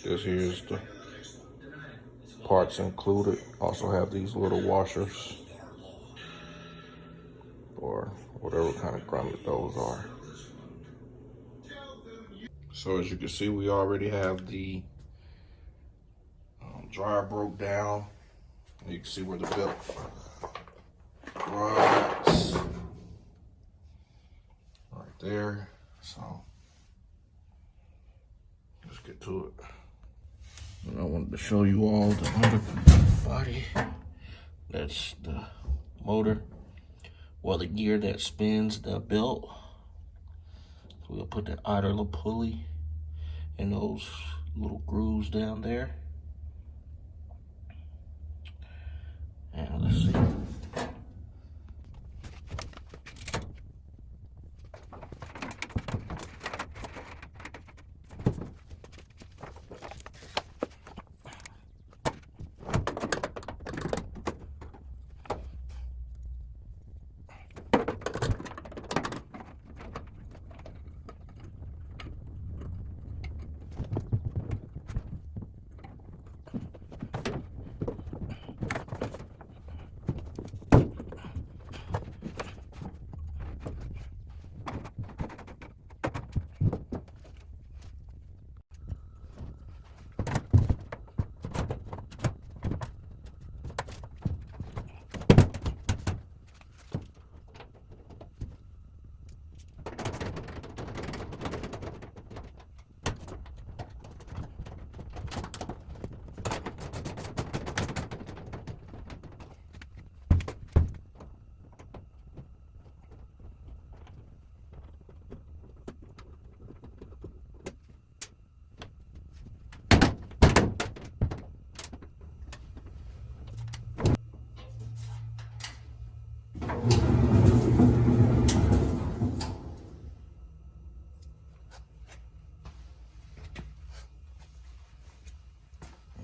This here is the parts included. Also have these little washers or whatever kind of grommet those are. So as you can see, we already have the dryer broke down. You can see where the belt rides right there. So let's get to it. And I wanted to show you all the under body. That's the motor, or the gear that spins the belt. So we'll put the outer little pulley and those little grooves down there. And let's see.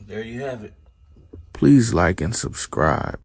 There you have it. Please like and subscribe.